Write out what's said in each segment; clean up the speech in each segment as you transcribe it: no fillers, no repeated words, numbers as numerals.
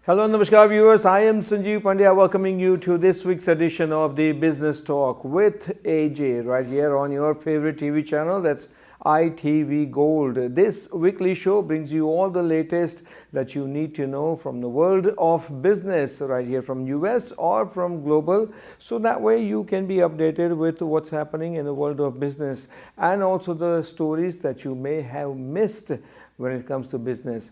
Hello, Namaskar viewers. I am Sanjeev Pandya welcoming you to this week's edition of the Business Talk with AJ right here on your favorite TV channel, that's ITV Gold. This weekly show brings you all the latest that you need to know from the world of business right here from US or from global, so that way you can be updated with what's happening in the world of business and also the stories that you may have missed when it comes to business.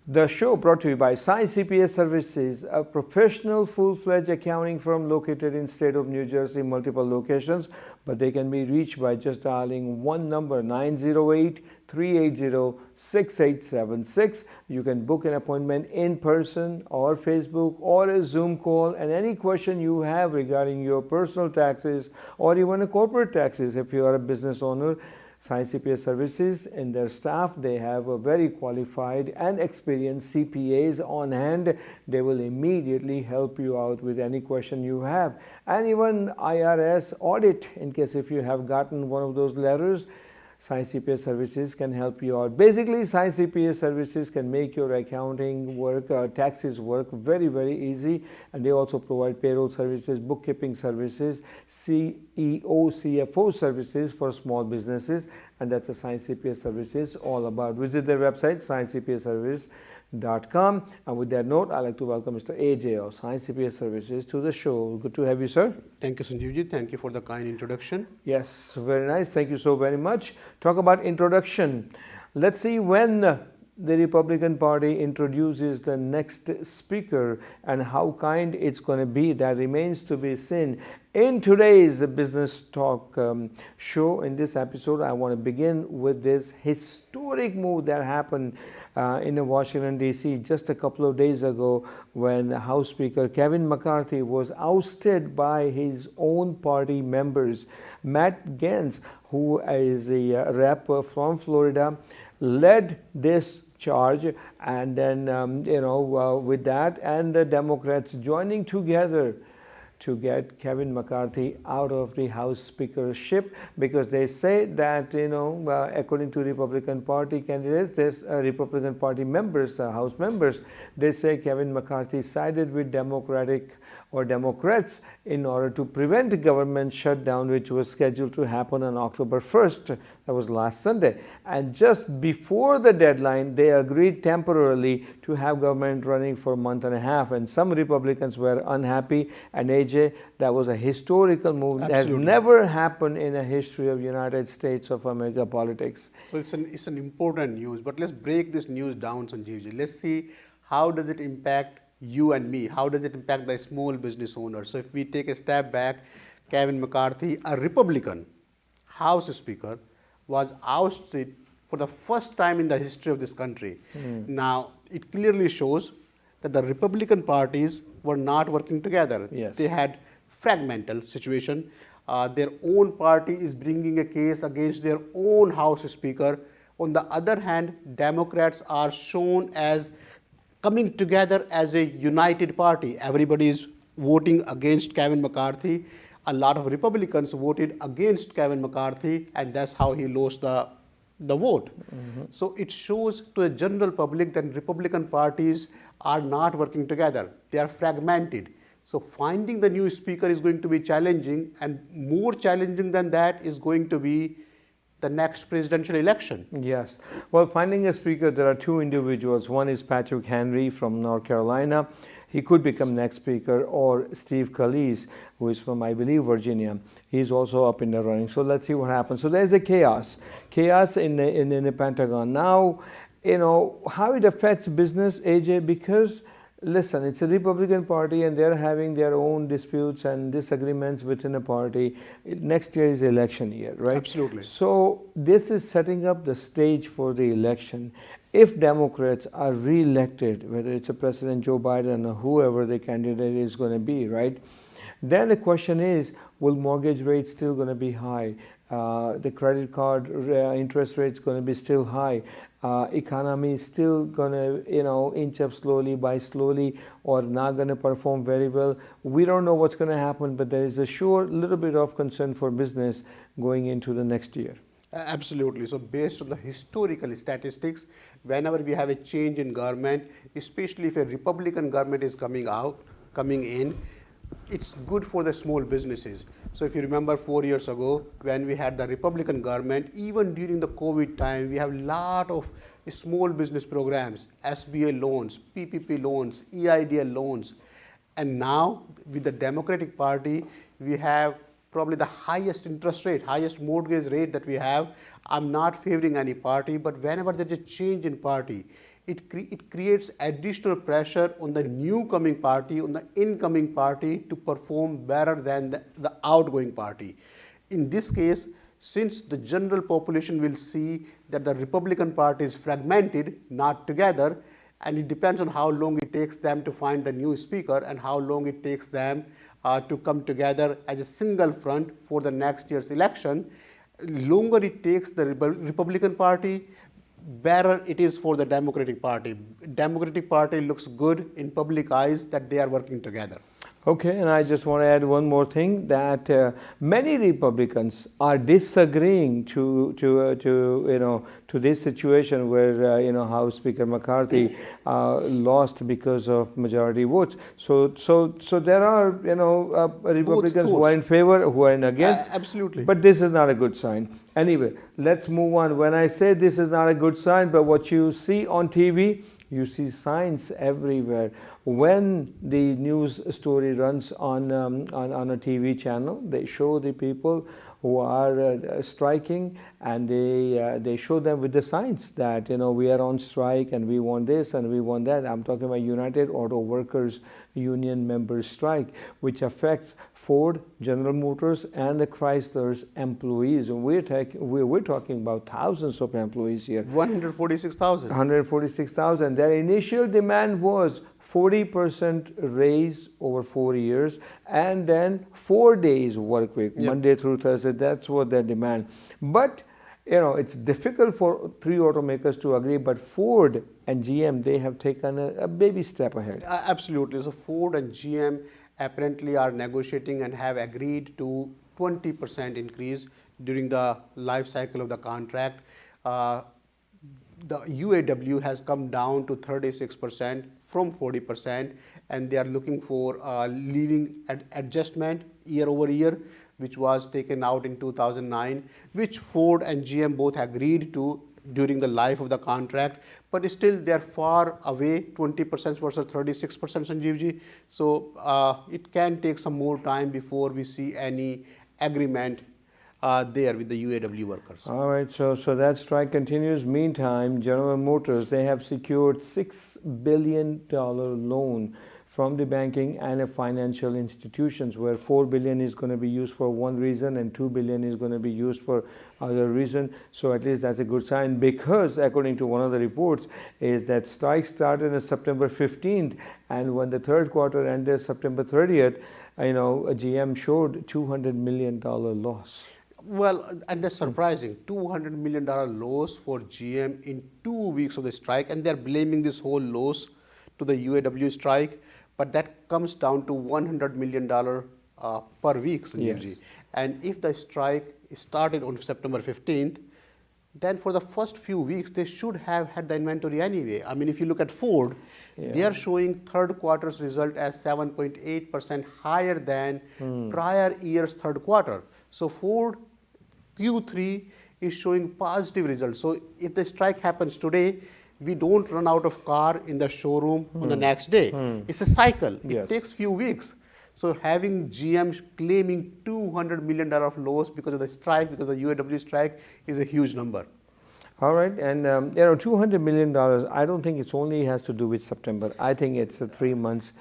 The show brought to you by Sai CPA Services, a professional full-fledged accounting firm located in state of New Jersey, multiple locations, but they can be reached by just dialing one number, 908-380-6876. You can book an appointment in person or Facebook or a Zoom call, and any question you have regarding your personal taxes or even a corporate taxes if you are a business owner, Sai CPA Services and their staff, they have a very qualified and experienced CPAs on hand. They will immediately help you out with any question you have. And even IRS audit, in case if you have gotten one of those letters, Sai CPA Services can help you out. Basically, Sai CPA Services can make your accounting work, taxes work very, very easy. And they also provide payroll services, bookkeeping services, CEO, CFO services for small businesses. And that's a Sai CPA Services all about. Visit their website, saicpaservice.com. And with that note, I'd like to welcome Mr. AJ of Sai CPA Services to the show. Good to have you, sir. Thank you, Sanjeevji. Thank you for the kind introduction. Yes, very nice. Thank you so very much. Talk about introduction. Let's see when the Republican Party introduces the next speaker and how kind it's going to be. That remains to be seen. In today's Business Talk show, in this episode, I want to begin with this historic move that happened in Washington, D.C. just a couple of days ago when House Speaker Kevin McCarthy was ousted by his own party members. Matt Gaetz, who is a rep from Florida, led this charge, and then with that and the Democrats joining together to get Kevin McCarthy out of the House speakership, because they say that, according to Republican Party candidates, there's Republican Party members, House members, they say Kevin McCarthy sided with Democrats in order to prevent the government shutdown, which was scheduled to happen on October 1st. That was last Sunday. And just before the deadline, they agreed temporarily to have government running for a month and a half. And some Republicans were unhappy. And AJ, that was a historical move. Absolutely. That has never happened in the history of United States of America politics. So it's an important news. But let's break this news down, Sanjeevji. Let's see, how does it impact you and me? How does it impact the small business owner? So if we take a step back, Kevin McCarthy, a Republican House Speaker, was ousted for the first time in the history of this country. Now, it clearly shows that the Republican parties were not working together. Yes. They had fragmental situation. Their own party is bringing a case against their own House Speaker. On the other hand, Democrats are shown as coming together as a united party. Everybody is voting against Kevin McCarthy. A lot of Republicans voted against Kevin McCarthy, and that's how he lost the vote. So it shows to the general public that Republican parties are not working together. They are fragmented. So finding the new speaker is going to be challenging, and more challenging than that is going to be the next presidential election. Yes. Well, finding a speaker, there are two individuals. One is Patrick Henry from North Carolina. He could become next speaker, or Steve Scalise, who is from, I believe, Virginia. He's also up in the running. So let's see what happens. So there's a chaos in the Pentagon. Now, how it affects business, AJ, because listen, it's a Republican Party and they're having their own disputes and disagreements within the party. Next year is election year, right? Absolutely. So this is setting up the stage for the election. If Democrats are re-elected, whether it's a President Joe Biden or whoever the candidate is going to be, right? Then the question is, will mortgage rates still going to be high? The credit card interest rates going to be still high? Economy is still going to, inch up slowly or not going to perform very well. We don't know what's going to happen, but there is a sure little bit of concern for business going into the next year. Absolutely. So based on the historical statistics, whenever we have a change in government, especially if a Republican government is coming in, it's good for the small businesses. So if you remember 4 years ago, when we had the Republican government, even during the COVID time, we have lot of small business programs, SBA loans, PPP loans, EIDL loans. And now with the Democratic Party, we have probably the highest interest rate, highest mortgage rate that we have. I'm not favoring any party, but whenever there's a change in party, it creates additional pressure on the new coming party, on the incoming party to perform better than the outgoing party. In this case, since the general population will see that the Republican Party is fragmented, not together, and it depends on how long it takes them to find the new speaker and how long it takes them to come together as a single front for the next year's election. Longer it takes the Republican Party, better it is for the Democratic Party. Democratic Party looks good in public eyes that they are working together. Okay, and I just want to add one more thing, that many Republicans are disagreeing to this situation where House Speaker McCarthy lost because of majority votes. So there are Republicans who are in favor, who are in against. Absolutely. But this is not a good sign. Anyway, let's move on. When I say this is not a good sign, but what you see on TV, you see signs everywhere. When the news story runs on a TV channel, they show the people who are striking, and they show them with the signs that we are on strike and we want this and we want that. I'm talking about United Auto Workers Union members strike, which affects Ford, General Motors, and the Chrysler's employees. And we're talking about thousands of employees here. 146,000. 146,000. Their initial demand was 40% raise over 4 years, and then 4 days work week, yep. Monday through Thursday. That's what their demand. But it's difficult for three automakers to agree, but Ford and GM, they have taken a baby step ahead. Absolutely. So Ford and GM apparently are negotiating and have agreed to 20% increase during the life cycle of the contract. The UAW has come down to 36% from 40%, and they are looking for leaving adjustment year over year, which was taken out in 2009, which Ford and GM both agreed to during the life of the contract, but still they are far away, 20% versus 36%, Sanjeevji. So it can take some more time before we see any agreement there with the UAW workers. All right, so that strike continues. Meantime, General Motors, they have secured $6 billion loan from the banking and financial institutions, where $4 billion is going to be used for one reason and $2 billion is going to be used for other reason. So at least that's a good sign, because according to one of the reports is that strike started on September 15th, and when the third quarter ended September 30th, GM showed $200 million loss. Well, and that's surprising. $200 million loss for GM in 2 weeks of the strike, and they're blaming this whole loss to the UAW strike. But that comes down to $100 million per week, Sanjeevji. Yes. And if the strike started on September 15th, then for the first few weeks, they should have had the inventory anyway. I mean, if you look at Ford, they are showing third quarter's result as 7.8% higher than prior year's third quarter. So Ford Q3 is showing positive results. So if the strike happens today, we don't run out of car in the showroom on the next day. It's a cycle. It takes few weeks. So having GM claiming $200 million of loss because of the strike, because of the UAW strike, is a huge number. All right, and $200 million, I don't think it only has to do with September. I think it's a 3 months,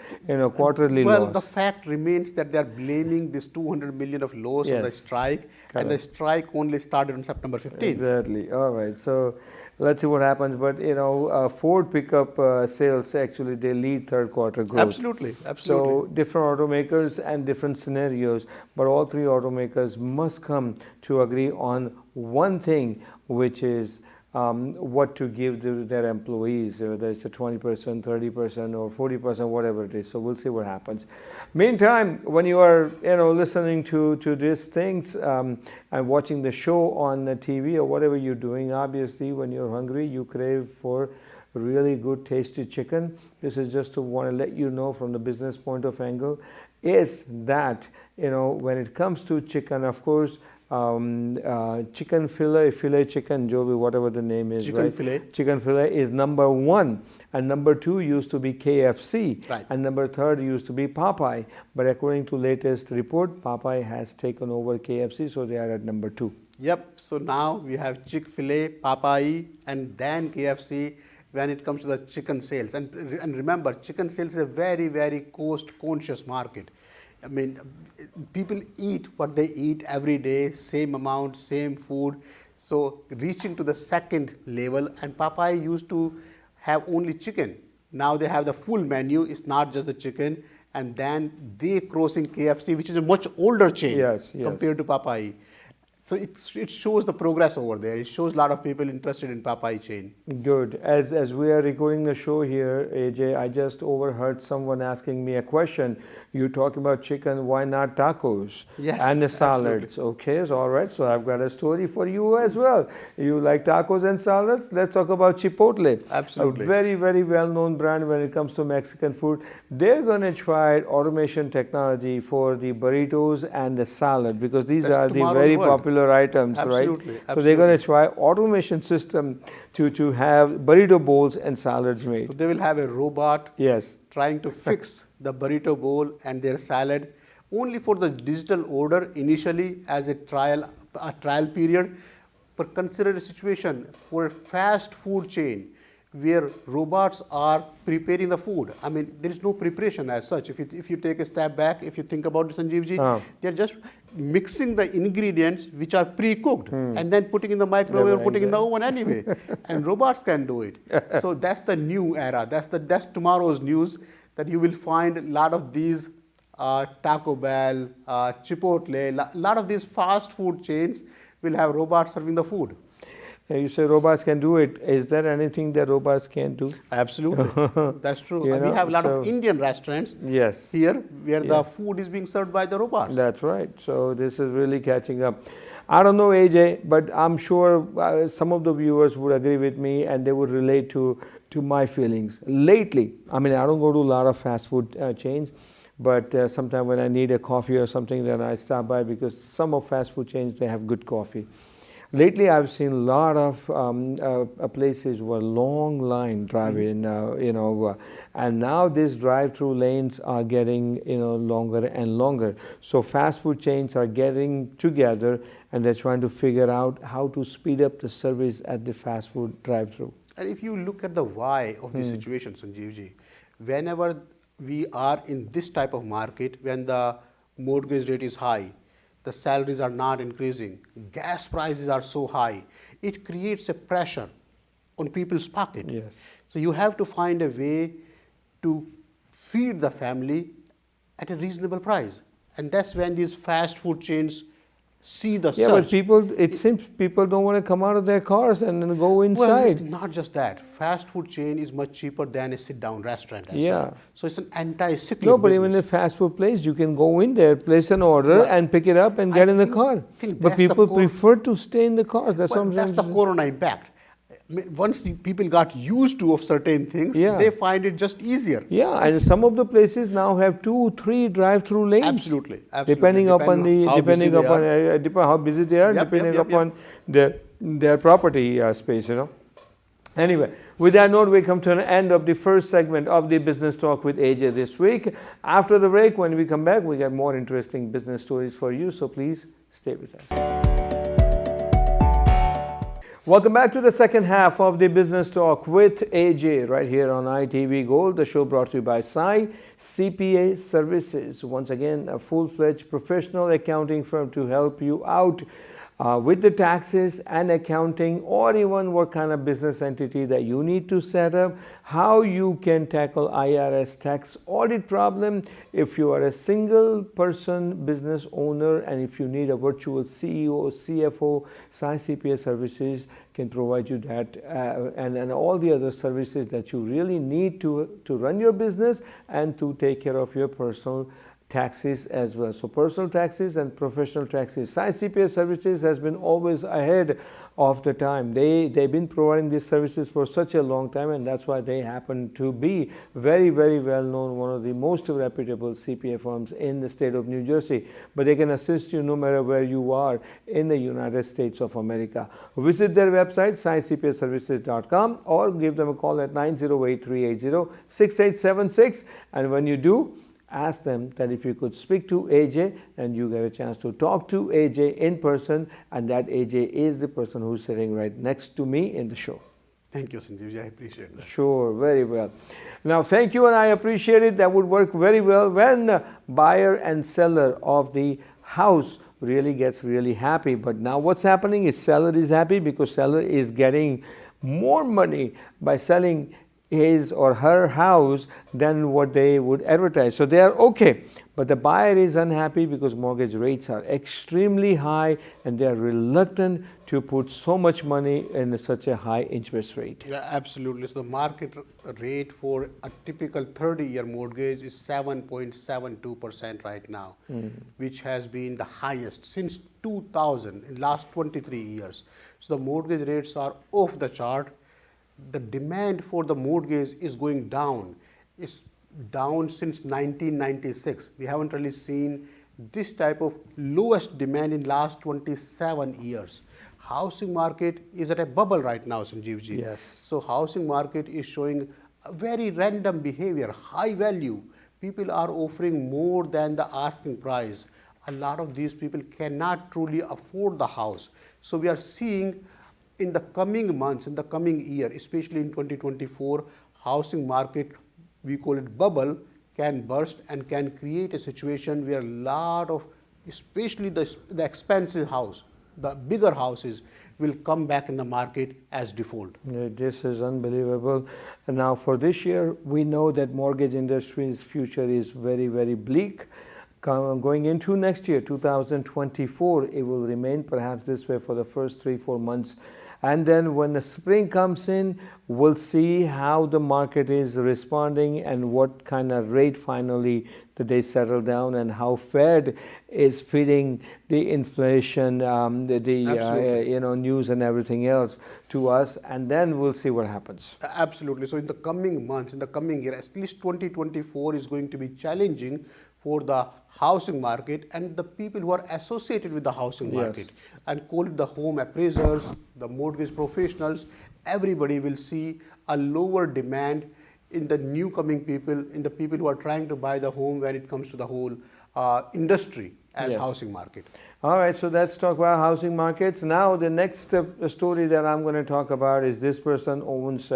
quarterly loss. Well, the fact remains that they're blaming this $200 million of loss on the strike, and the strike only started on September 15th. Exactly. All right, so let's see what happens. But Ford pickup sales, actually they lead third quarter growth. Absolutely. So different automakers and different scenarios, but all three automakers must come to agree on one thing, which is what to give their employees, whether it's a 20%, 30%, or 40%, whatever it is. So we'll see what happens. Meantime, when you are listening to these things and watching the show on the TV or whatever you're doing, obviously when you're hungry, you crave for really good tasty chicken. This is just to want to let you know from the business point of angle is that when it comes to chicken, of course, chicken filet chicken, Joby, whatever the name is, Chicken right? filet. Chicken filet is number one, and number two used to be KFC, Right. and number third used to be Popeye. But according to latest report, Popeye has taken over KFC, so they are at number two. Yep. So now we have Chick-fil-A, Popeye, and then KFC when it comes to the chicken sales. And remember, chicken sales is a very, very cost-conscious market. I mean, people eat what they eat every day, same amount, same food. So reaching to the second level, and Popeye used to have only chicken. Now they have the full menu. It's not just the chicken. And then they crossing KFC, which is a much older chain Yes. compared to Popeye. So it shows the progress over there. It shows a lot of people interested in Popeye chain. Good. As we are recording the show here, AJ, I just overheard someone asking me a question. You talk about chicken, why not tacos? Yes, And the salads. Okay, so all right. So I've got a story for you as well. You like tacos and salads? Let's talk about Chipotle. Absolutely. A very, very well-known brand when it comes to Mexican food. They're going to try automation technology for the burritos and the salad because these That's are the tomorrow's very world. popular items, Absolutely, right? So they're going to absolutely. try automation system to have burrito bowls and salads made. So they will have a robot Yes. trying to fix the burrito bowl and their salad only for the digital order initially as a trial period. But consider a situation for a fast food chain where robots are preparing the food. I mean, there is no preparation as such. If you take a step back, if you think about it, Sanjeevji, they're just mixing the ingredients which are pre-cooked and then putting in the microwave or putting in the oven anyway. And robots can do it. So that's the new era. That's tomorrow's news, that you will find a lot of these Taco Bell, Chipotle, a lot of these fast food chains will have robots serving the food. You say robots can do it. Is there anything that robots can't do? Absolutely, that's true. You And we know, have a lot so- of Indian restaurants Yes. here where Yeah. the food is being served by the robots. That's right. So this is really catching up. I don't know, AJ, but I'm sure some of the viewers would agree with me and they would relate to my feelings. Lately, I mean, I don't go to a lot of fast food chains, but sometime when I need a coffee or something, then I stop by because some of fast food chains, they have good coffee. Lately, I've seen a lot of places where long line driving, and now these drive-through lanes are getting, longer and longer. So fast food chains are getting together and they're trying to figure out how to speed up the service at the fast food drive-through. And if you look at the why of this situation, Sanjeevji, whenever we are in this type of market, when the mortgage rate is high, the salaries are not increasing, gas prices are so high, it creates a pressure on people's pocket. Yes. So you have to find a way to feed the family at a reasonable price. And that's when these fast food chains see the Yeah, surge. but it seems people don't want to come out of their cars and then go inside. Well, not just that. Fast food chain is much cheaper than a sit-down restaurant as Yeah. well. So it's an anti-cyclic No, but business. even the fast food place, you can go in there, place an order, Well, and pick it up and I get in the think- car. think But that's the people core- prefer to stay in the cars. That's Well, what I'm that's the saying. corona impact. I mean, once the people got used to of certain things, Yeah. they find it just easier. Yeah, and some of the places now have 2, 3 drive-through lanes. Absolutely, absolutely. Depending upon Depending how busy they how busy they are, Yep, yep, depending yep, upon their property space. Anyway, with that note, we come to an end of the first segment of the Business Talk with AJ this week. After the break, when we come back, we got more interesting business stories for you. So please stay with us. Welcome back to the second half of the Business Talk with AJ right here on ITV Gold, the show brought to you by Sai CPA Services. Once again, a full-fledged professional accounting firm to help you out with the taxes and accounting, or even what kind of business entity that you need to set up, how you can tackle IRS tax audit problem if you are a single person business owner, and if you need a virtual CEO or CFO, Sai CPA Services can provide you that and all the other services that you really need to run your business and to take care of your personal taxes as well. So personal taxes and professional taxes. Sai CPA Services has been always ahead of the time. They've been providing these services for such a long time, and that's why they happen to be very, very well known, one of the most reputable CPA firms in the state of New Jersey. But they can assist you no matter where you are in the United States of America. Visit their website, saicpaservices.com, or give them a call at 908-380-6876. And when you do, ask them that if you could speak to AJ, and you get a chance to talk to AJ in person, and that AJ is the person who's sitting right next to me in the show. Thank you, Sanjeev. I appreciate that. Sure, very well. Now, thank you, and I appreciate it. That would work very well when the buyer and seller of the house really gets really happy. But now what's happening is seller is happy because seller is getting more money by selling his or her house than what they would advertise. So they are okay. But the buyer is unhappy because mortgage rates are extremely high and they are reluctant to put so much money in such a high interest rate. Yeah, absolutely. So the market rate for a typical 30-year mortgage is 7.72% right now, which has been the highest since 2000 in last 23 years. So the mortgage rates are off the chart. The demand for the mortgage is going down. It's down since 1996. We haven't really seen this type of lowest demand in last 27 years. Housing market is at a bubble right now, Sanjeev ji. Yes. So housing market is showing a very random behavior, high value. People are offering more than the asking price. A lot of these people cannot truly afford the house. So we are seeing in the coming months, in the coming year, especially in 2024, housing market, we call it bubble, can burst and can create a situation where a lot of, especially the expensive house, the bigger houses will come back in the market as default. This is unbelievable. And now for this year, we know that mortgage industry's future is very, very bleak. Going into next year, 2024, it will remain perhaps this way for the first 3-4 months. And then when the spring comes in, we'll see how the market is responding and what kind of rate finally that they settle down and how Fed is feeding the inflation, news and everything else to us. And then we'll see what happens. Absolutely. So in the coming months, in the coming year, at least 2024 is going to be challenging for the housing market and the people who are associated with the housing market. Yes. And call it the home appraisers, the mortgage professionals, everybody will see a lower demand in the new coming people, in the people who are trying to buy the home when it comes to the whole industry as Yes. housing market. All right, so let's talk about housing markets. Now, the next story that I'm going to talk about is this person owns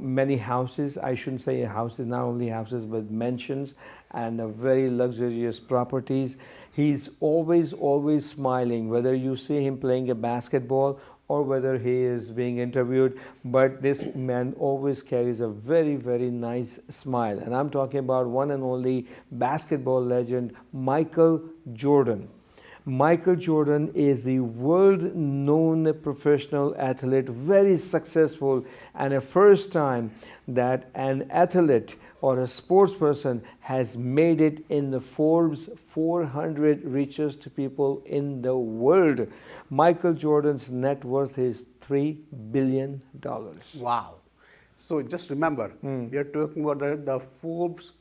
many houses. I shouldn't say houses, not only houses, but mansions and very luxurious properties. He's always smiling, whether you see him playing a basketball or whether he is being interviewed. But this man always carries a very, very nice smile. And I'm talking about one and only basketball legend, Michael Jordan. Michael Jordan is the world-known professional athlete, very successful, and a first time that an athlete or a sports person has made it in the Forbes 400 richest people in the world. Michael Jordan's net worth is $3 billion. Wow. So just remember, we are talking about the Forbes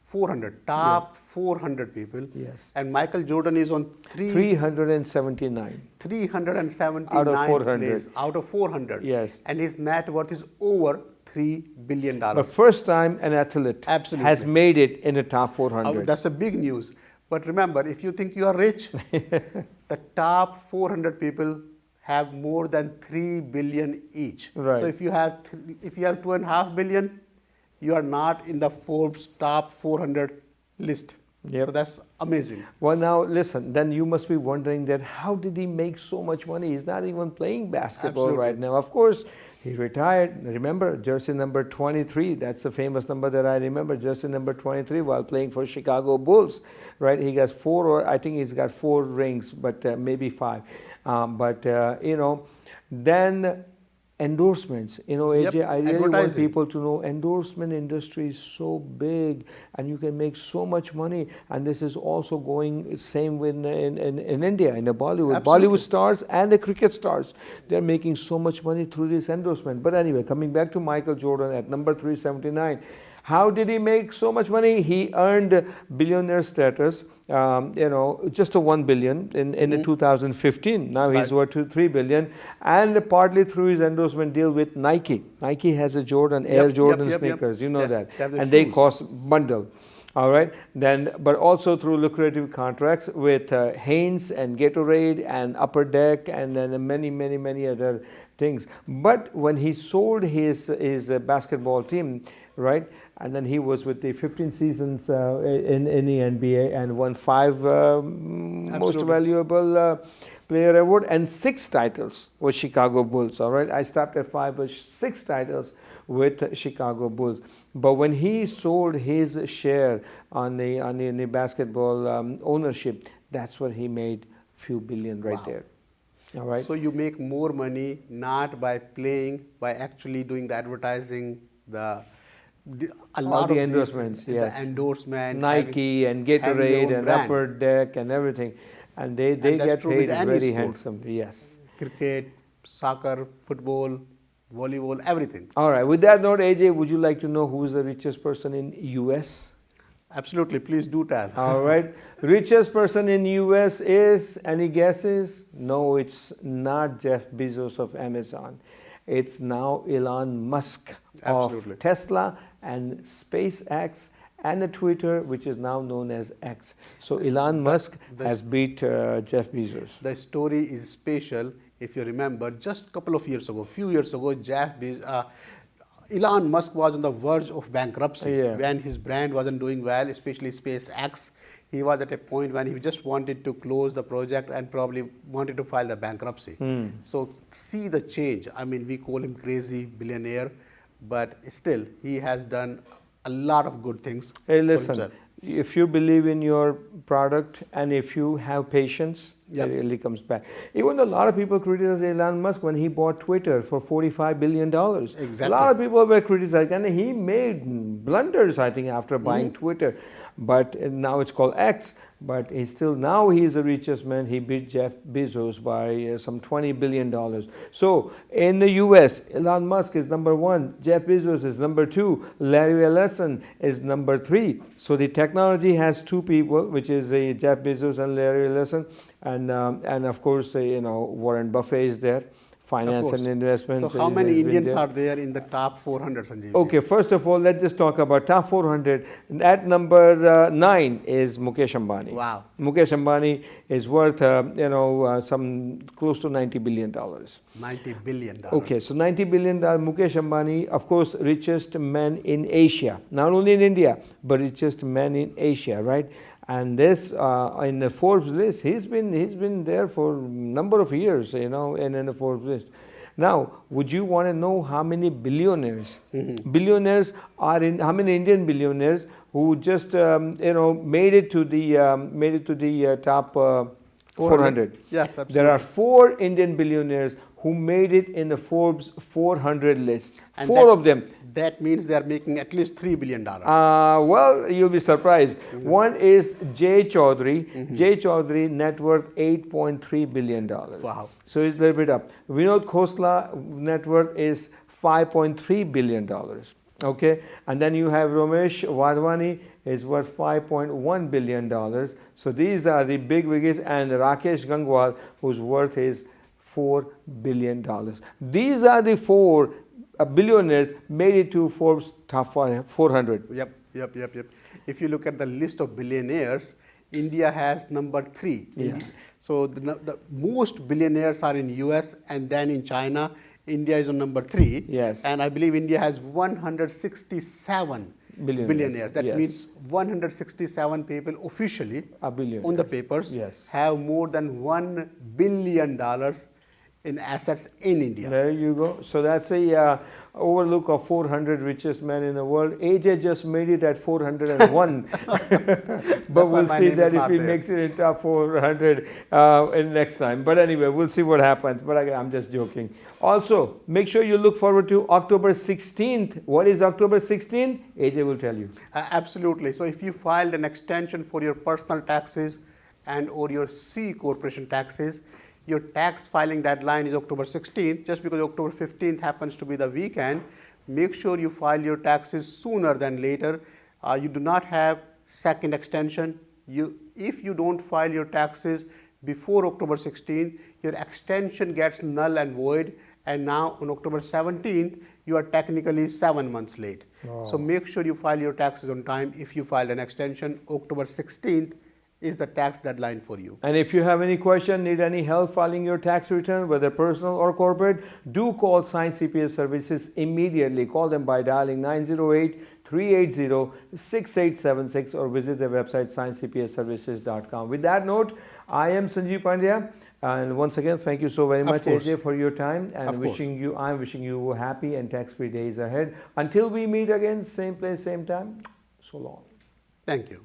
400, top 400 people. Yes. And Michael Jordan is on 379. 379 Out of 400. place out of 400. Yes. And his net worth is over $3 billion. But first time an athlete Absolutely. has made it in the top 400. That's a big news. But remember, if you think you are rich, the top 400 people have more than 3 billion each. Right. So if you have 2.5 billion, you are not in the Forbes top 400 list. Yep. So that's amazing. Well, now listen, then you must be wondering that how did he make so much money? He's not even playing basketball Absolutely. right now. Of course, he retired. Remember, jersey number 23. That's the famous number that I remember, jersey number 23 while playing for Chicago Bulls, right? He got 4, or I think he's got 4 rings, but maybe 5. Then endorsements. You know, Yep, AJ, I really want advertising. people to know endorsement industry is so big and you can make so much money. And this is also going same with in India, in the Bollywood. Absolutely. Bollywood stars and the cricket stars, they're making so much money through this endorsement. But anyway, coming back to Michael Jordan at number 379. How did he make so much money? He earned billionaire status, you know, just a 1 billion in the 2015. Now he's Right. worth 3 billion, and partly through his endorsement deal with Nike. Nike has a Jordan, Air Yep, Jordan yep, yep. sneakers, you know Yeah, that, they have the and they shoes. cost bundle. All right, then, but also through lucrative contracts with Hanes and Gatorade and Upper Deck, and then many other things. But when he sold his basketball team, right, and then he was with the 15 seasons in the NBA and won 5 most Absolutely. valuable player award and 6 titles with Chicago Bulls. All right, I stopped at 5, but 6 titles with Chicago Bulls. But when he sold his share on the basketball ownership, that's what he made few billion right Wow. there. All right. So you make more money not by playing, by actually doing the advertising, a lot All of the these, endorsements, yes. the endorsement, Nike and having their Gatorade own and brand. Upper Deck and everything, and they that's get true with paid any very sport. handsomely. Yes. Cricket, soccer, football, volleyball, everything. All right. With that note, AJ, would you like to know who is the richest person in US? Absolutely, please do tell. All right. Richest person in US is, any guesses? No, it's not Jeff Bezos of Amazon. It's now Elon Musk Absolutely. of Tesla and SpaceX and the Twitter, which is now known as X. So Elon Musk has beat Jeff Bezos. The story is special. If you remember, just a couple of years ago, few years ago, Elon Musk was on the verge of bankruptcy Yeah. when his brand wasn't doing well, especially SpaceX. He was at a point when he just wanted to close the project and probably wanted to file the bankruptcy. So see the change. I mean, we call him crazy billionaire, but still he has done a lot of good things. Hey, for listen, himself. if you believe in your product and if you have patience, Yep. it really comes back. Even though a lot of people criticize Elon Musk when he bought Twitter for $45 billion. Exactly. A lot of people were criticizing, and he made blunders, I think, after buying Twitter. But now it's called X. But he's now he's the richest man. He beat Jeff Bezos by some $20 billion. So in the US, Elon Musk is number 1, Jeff Bezos is number 2, Larry Ellison is number 3. So the technology has 2 people, which is Jeff Bezos and Larry Ellison, and of course Warren Buffett is there. Finance Of course. and investments. So how is- many has been Indians there. are there in the top 400, Sanjeev? Okay, first of all, let's just talk about top 400. At number 9 is Mukesh Ambani. Wow. Mukesh Ambani is worth, some close to $90 billion. $90 billion. Okay, so $90 billion, Mukesh Ambani, of course, richest man in Asia. Not only in India, but richest man in Asia, right? And this, in the Forbes list, he's been there for a number of years, and in the Forbes list. Now, would you want to know how many billionaires? Billionaires are in how many Indian billionaires who just made it to the top 400? Yes, absolutely. There are 4 Indian billionaires who made it in the Forbes 400 list. And 4 of them. That means they are making at least $3 billion. Well, you'll be surprised. One is Jay Chaudhary. Jay Chaudhary net worth $8.3 billion. Wow. So it's a little bit up. Vinod Khosla net worth is $5.3 billion. Okay, and then you have Ramesh Wadhwani is worth $5.1 billion. So these are the big wiggies, and Rakesh Gangwal, whose worth is $4 billion. These are the 4 billionaires made it to Forbes top 400. Yep. If you look at the list of billionaires, India has number 3. Yeah. So the most billionaires are in US and then in China. India is on number 3. Yes. And I believe India has 167 billionaires. That Yes. means 167 people officially A billionaire. on the papers Yes. have more than $1 billion in assets in India. There you go. So that's overlook of 400 richest men in the world. AJ just made it at 401. But why we'll my see name that is if not he there. makes it in top 400 in next time. But anyway, we'll see what happens. But again, I'm just joking. Also, make sure you look forward to October 16th. What is October 16th? AJ will tell you. Absolutely. So if you filed an extension for your personal taxes and or your C corporation taxes, your tax filing deadline is October 16th. Just because October 15th happens to be the weekend, make sure you file your taxes sooner than later. You do not have second extension. If you don't file your taxes before October 16th, your extension gets null and void, and now on October 17th, you are technically 7 months late. So make sure you file your taxes on time. If you filed an extension, October 16th is the tax deadline for you. And if you have any question, need any help filing your tax return, whether personal or corporate, do call Science CPA Services immediately. Call them by dialing 908-380-6876 or visit their website sciencecpaservices.com. With that note, I am Sanjeev Pandya. And once again, thank you so very much, course. AJ, for your time, and Of course. I'm wishing you happy and tax-free days ahead. Until we meet again, same place, same time. So long. Thank you.